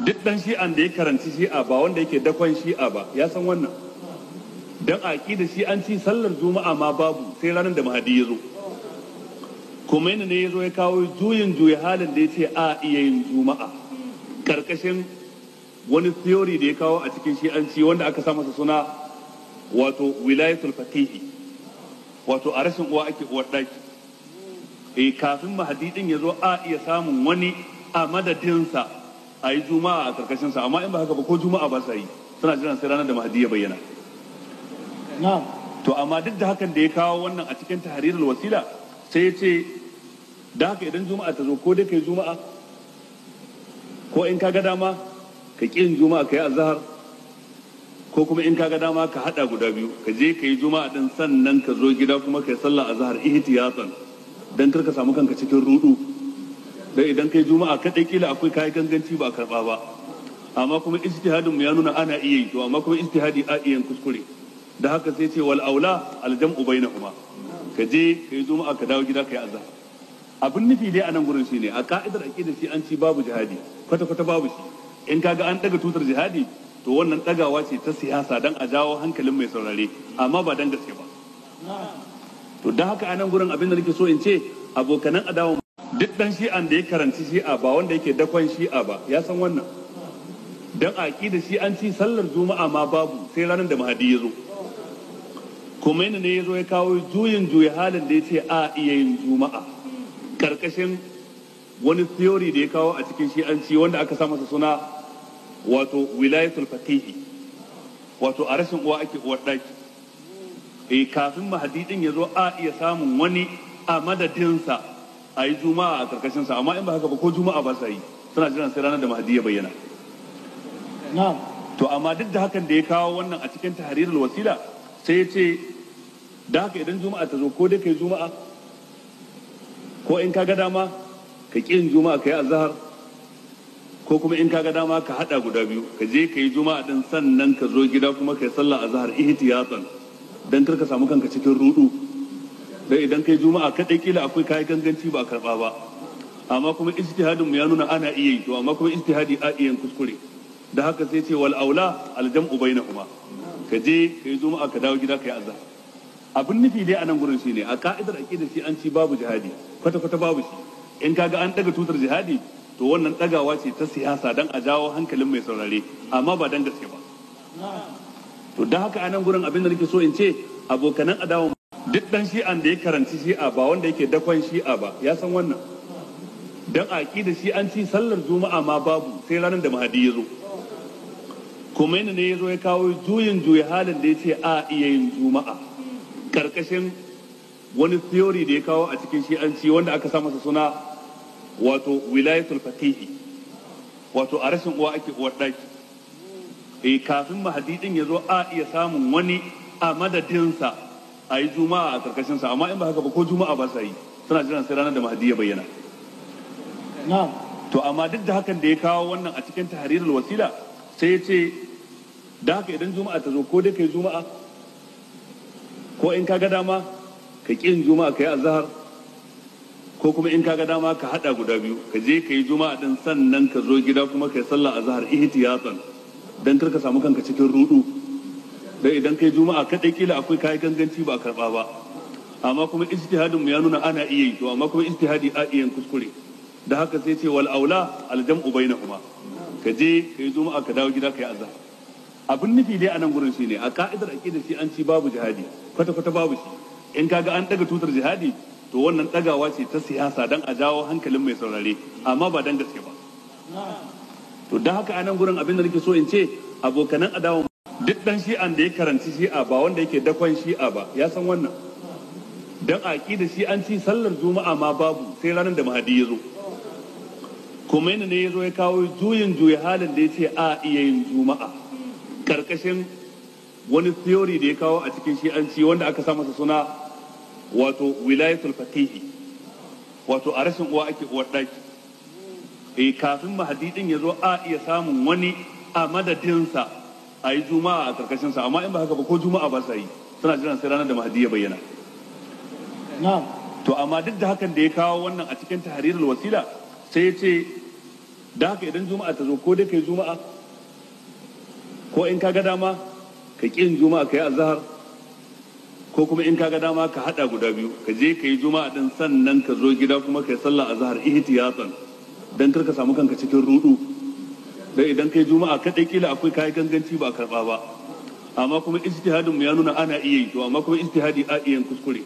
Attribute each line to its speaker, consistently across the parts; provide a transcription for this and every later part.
Speaker 1: duk dan shi'an da ya karanci shi'a ba wanda yake dakon shi'a ba ya san wannan. Dan a aqida shi'anci sallar juma'a ma babu sai ranar da mahdi ya zo. Khomeini ne ya zo ya kawo juyin halin da ya ce a iya yin juma'a karkashin wani theory da ya kawo a cikin shi'anci wanda aka sa masa suna wato wilayatul faqihi, wato a rashin uwa ake uwar daki. Kafin mahdi din ya zo a iya samun wani a madadinsa a yi juma'a a karkashinsa, amma in ba haka ba ko juma'a ba sa yi, suna jiran sai ranar da mahdi ya bayyana. To amma duk da hakan da ya kawo wannan a cikin tahrirul wasila sai ya ce da haka idan juma'a ta zo ko dai kai juma'a ko in ka ga dama ka ƙi yin juma'a ka yi azhar, ko kuma in ka ga dama ka haɗa guda biyu, ka je ka yi juma'a din sannan ka zo gida kuma ka yi sallah azhar ihtiyatan dan kar ka samu kanka cikin rudu. Dan idan kai juma'a kadai kila akwai kai ganganci ba karba ba, amma kuma ijtihadin mu ya nuna ana iya yi, to amma kuma ijtihadi a iya kuskure. Da haka sai ce wal aula al jam'u bainahuma, ka je ka yi juma'a ka dawo gida ka yi azhar. Abin nufi dai a nan gurin shine a ka'idar aqidar shi an ci babu jihadi, kwata kwata babu shi. In kaga an daga tutar jihadi to wannan dagawa ce ta siyasa dan a jawo hankalin mai saurare, amma ba dan gaske ba. To dan haka a nan gurin abin da nake so in ce abokanan adawa duk dan shi'an da ya karanci shi'a ba wanda yake dakon shi'a ba ya san wannan. Dan a aqidar shi an ci sallar juma'a ma babu sai ranar da mahdi ya zo. Khomeini ne ya zo ya kawo juyin halin da ya ce a iya yin juma'a karkashin wani theory da ya kawo a cikin shi'anci wanda aka sa masa suna wato wilayatul faqihi, wato a rashin uwa ake uwar daki. Kafin mahdi din ya zo a iya samun wani a madadinsa a yi juma'a a karkashinsa, amma in ba haka ba ko juma'a ba sa yi, suna jiran sai ranar da mahdi ya bayyana. To amma duk da hakan da ya kawo wannan a cikin tahrirul wasila sai ya ce da haka idan juma'a ta zo ko dai kai juma'a ko in ka ga dama ka ƙi yin juma'a ka yi azhar, ko kuma in ka ga dama ka haɗa guda biyu, ka je ka yi juma'a din sannan ka zo gida kuma ka yi sallah azhar ihtiyatan dan kar ka samu kanka cikin rudu. Dan idan kai juma'a kadai kila akwai kai ganganci ba karba ba, amma kuma ijtihadin mu ya nuna ana iya yi, to amma kuma ijtihadi a iya kuskure. Da haka sai ce wal aula al jam'u bainahuma, ka je ka yi juma'a ka dawo gida ka yi azhar. Abin nufi dai a nan gurin shine a ka'idar aqidar shi an ci babu jihadi, kwata kwata babu shi. In kaga an daga tutar jihadi to wannan dagawa ce ta siyasa dan a jawo hankalin mai saurare, amma ba dan gaske ba. To da haka a nan gurin abin da nake so in ce abokanan adawa duk dan shi'an da ya karanci shi'a ba wanda yake dakon shi'a ba ya san wannan. Dan a aqidar shi an ci sallar juma'a ma babu sai ranar da mahdi ya zo. Khomeini ne ya zo ya kawo juyin halin da ya ce a iya yin juma'a karkashin wani theory da ya kawo a cikin shi'anci wanda aka sa masa suna wato wilayatul faqihi, wato a rashin uwa ake uwar daki. Kafin mahdi din ya zo a iya samun wani a madadinsa a yi juma'a a karkashinsa, amma in ba haka ba ko juma'a ba sa yi, suna jiran sai ranar da mahdi ya bayyana.
Speaker 2: na'am.
Speaker 1: To amma duk da hakan da ya kawo wannan a cikin tahrirul wasila sai ya ce da haka idan juma'a ta zo ko dai kai juma'a ko in ka ga dama ka ƙi yin juma'a ka yi azhar, ko kuma in ka ga dama ka haɗa guda biyu, ka je ka yi juma'a din sannan ka zo gida kuma ka yi sallah azhar ihtiyatan dan kar ka samu kanka cikin rudu. Dan idan kai juma'a kadai kila akwai kai ganganci ba karba ba, amma kuma ijtihadin mu ya nuna ana iya yi, to amma kuma ijtihadi a iya kuskure. Da haka sai ce wal aula al jam'u bainahuma, ka je ka yi juma'a ka dawo gida ka yi azhar. Abin nufi dai a nan gurin shine a ka'idar aqidar shi an ci babu jihadi, kwata kwata babu shi. In kaga an daga tutar jihadi to wannan dagawa ce ta siyasa dan a jawo hankalin mai saurare, amma ba dan gaske ba. To dan haka a nan gurin abin da nake so in ce abokanan adawa duk dan shi'an da ya karanci shi'a ba wanda yake dakon shi'a ba ya san wannan. Dan a aqidar shi an ci sallar juma'a ma babu sai ranar da mahdi ya zo. Khomeini ne ya zo ya kawo juyin halin da ya ce a iya yin juma'a karkashin wani theory da ya kawo a cikin shi'anci wanda aka sa masa suna wato wilayatul faqihi, wato a rashin uwa ake uwar daki. Kafin mahdi din ya zo a iya samun wani a madadinsa a yi juma'a a karkashinsa, amma in ba haka ba ko juma'a ba sa yi, suna jiran sai ranar da mahdi ya bayyana.
Speaker 2: na'am.
Speaker 1: To amma duk da hakan da ya kawo wannan a cikin tahrirul wasila sai ya ce da haka idan juma'a ta zo ko dai kai juma'a ko in ka ga dama ka ƙi yin juma'a ka yi azhar ko kuma in ka ga dama ka hada guda biyu ka je ka yi juma'a din sannan ka zo gida kuma ka yi sallah azhar ihtiyatan dan kar ka samu kanka cikin rudu dan idan kai juma'a kadai kila akwai kai ganganci ba karba ba amma kuma ijtihadin mu ya nuna ana iya yi to amma kuma ijtihadi a iya kuskure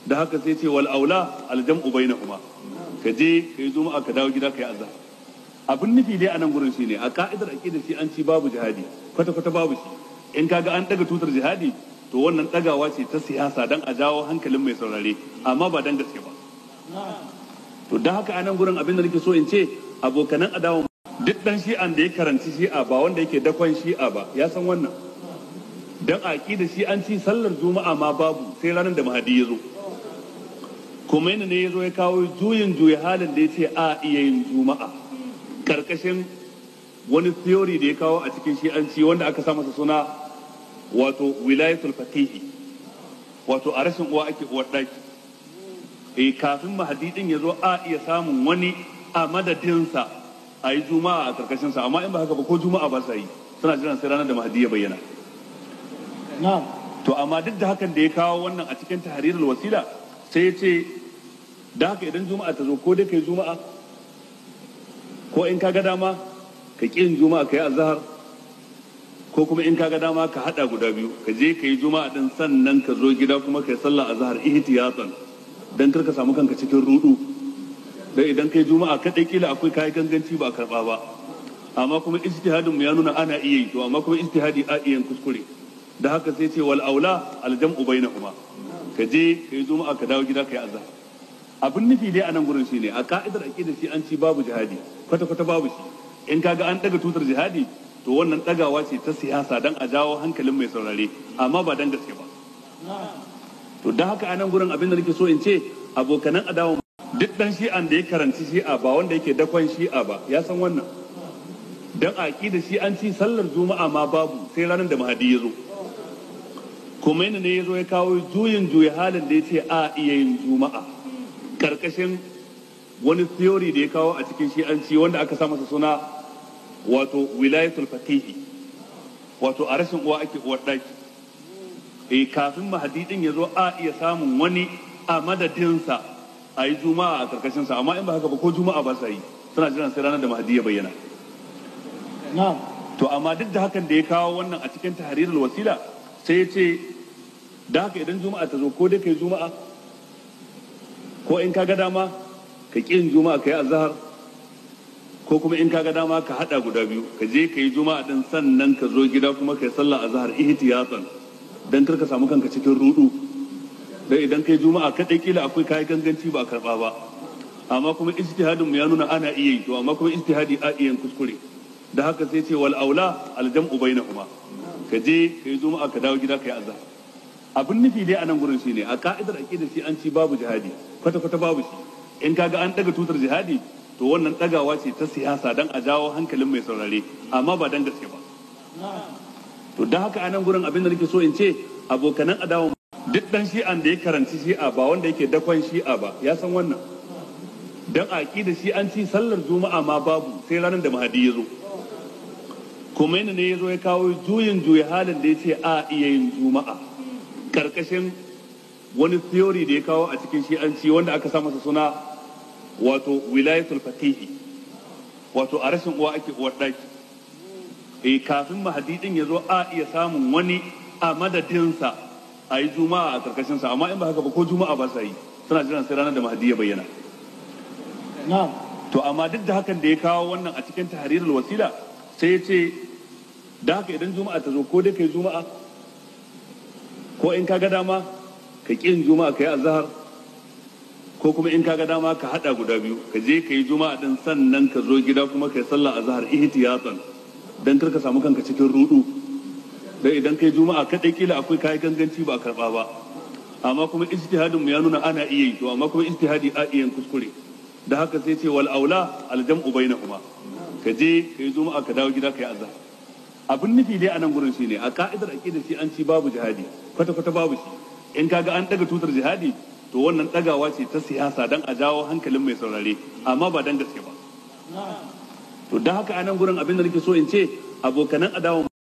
Speaker 1: da haka sai ce wal aula al jam'u bainahuma ka je ka yi juma'a ka dawo gida ka yi azhar abin nufi dai a nan gurin shine a ka'idar aqidar shi an ci babu jihadi kwata kwata babu shi in kaga an daga tutar jihadi to wannan dagawa ce ta siyasa dan a jawo hankalin mai saurare amma ba dan gaske ba to dan haka a nan gurin abin da nake so in ce abokanan adawa duk dan shi'an da ya karanci shi'a ba wanda yake dakon shi'a ba ya san wannan dan aqida shi an ci sallar juma'a ma babu sai ranar da mahadi ya zo kuma yana ne ya zo ya kawo juya halin da ya ce a iya yin juma'a karkashin wani theory da ya kawo a cikin shi'anci wanda aka sa masa suna wato wilayatul faqihi wato a rashin uwa ake uwar daki kafin mahadi din ya zo a iya samun wani a madadinsa a yi juma'a a karkashin sa amma in ba haka ba ko juma'a ba sa yi suna jiran sai ranar da mahadi ya bayyana to amma duk da hakan da ya kawo wannan a cikin tahrirul wasila sai ya ce da haka idan juma'a ta zo ko dai kai juma'a ko in ka ga dama ka ƙi yin juma'a ka yi azhar ko kuma in ka ga dama ka hada guda biyu ka je ka yi juma'a din sannan ka zo gida kuma ka yi sallah azhar ihtiyatan dan kar ka samu kanka cikin rudu dan idan kai juma'a kadai kila akwai kai ganganci ba karba ba amma kuma ijtihadin mu ya nuna ana iya yi to amma kuma ijtihadi a iya kuskure da haka sai ce wal aula al jam'u bainahuma ka je ka yi juma'a ka dawo gida ka yi azhar abin nufi dai a nan gurin shine a ka'idar aqidar shi an ci babu jihadi kwata kwata babu shi in kaga an daga tutar jihadi to wannan dagawa ce ta siyasa dan a jawo hankalin mai saurare amma ba dan gaske ba to da haka a nan gurin abin da nake so in ce abokanan adawa duk dan shi'an da ya karanci shi'a ba wanda yake dakon shi'a ba ya san wannan dan aqidar shi an ci sallar juma'a ma babu sai ranar da mahadi ya zo kuma yana ne ya zo ya kawo juya halin da ya ce a iya yin juma'a karkashin wani theory da ya kawo a cikin shi'anci wanda aka sa masa suna wato wilayatul faqihi wato a rashin uwa ake uwar daki kafin mahadi din ya zo a iya samun wani a madadinsa a yi juma'a a karkashin sa amma in ba haka ba ko juma'a ba sa yi suna jiran sai ranar da mahadi ya bayyana to amma duk da hakan da ya kawo wannan a cikin tahrirul wasila sai ya ce da haka idan juma'a ta zo ko dai kai juma'a ko in ka ga dama ka ƙi yin juma'a ka yi azhar ko kuma in ka ga dama ka hada guda biyu ka je ka yi juma'a din sannan ka zo gida kuma ka yi sallah azhar ihtiyatan dan kar ka samu kanka cikin rudu dan idan kai juma'a kadai kila akwai kai ganganci ba karba ba amma kuma ijtihadin mu ya nuna ana iya yi to amma kuma ijtihadi a iya kuskure da haka sai ce wal aula al jam'u bainahuma ka je ka yi juma'a ka dawo gida ka yi azhar abin nufi dai a nan gurin shine a ka'idar aqidar shi an ci babu jihadi kwata kwata babu shi in kaga an daga tutar jihadi to wannan dagawa ce ta siyasa dan a jawo hankalin mai saurare amma ba dan gaske ba to dan haka a nan gurin abin da nake so in ce abokanan adawa duk dan shi'an da ya karanci shi'a ba wanda yake dakon shi'a ba ya san wannan dan aqidar shi an ci sallar juma'a ma babu sai ranar da mahadi ya zo kuma yana ne ya zo ya kawo juya halin da ya ce a iya yin juma'a karkashin wani theory da ya kawo a cikin shi'anci wanda aka sa masa suna wato wilayatul faqihi wato a rashin uwa ake uwar daki kafin mahadi din ya zo a iya samun wani a madadinsa a yi juma'a a karkashin sa amma in ba haka ba ko juma'a ba sa yi suna jiran sai ranar da mahadi ya bayyana to amma duk da hakan da ya kawo wannan a cikin tahrirul wasila sai ya ce da haka idan juma'a ta zo ko dai kai juma'a ko in ka ga dama ka ƙi yin juma'a ka yi azhar ko kuma in ka ga dama ka hada guda biyu ka je ka yi juma'a din sannan ka zo gida kuma ka yi sallah azhar ihtiyatan dan kar ka samu kanka cikin rudu dan idan kai juma'a kadai kila akwai kai ganganci ba karba ba amma kuma ijtihadin mu ya nuna ana iya yi to amma kuma ijtihadi a iya kuskure da haka sai ce wal aula al jam'u bainahuma ka je ka yi juma'a ka dawo gida ka yi azhar abin nufi dai a nan gurin shine a ka'idar aqidar shi an ci babu jihadi kwata kwata babu shi in kaga an daga tutar jihadi to wannan dagawa ce ta siyasa dan a jawo hankalin mai saurare amma ba dan gaske ba to da haka anan gurin abin da nake so in ce abokanan adawa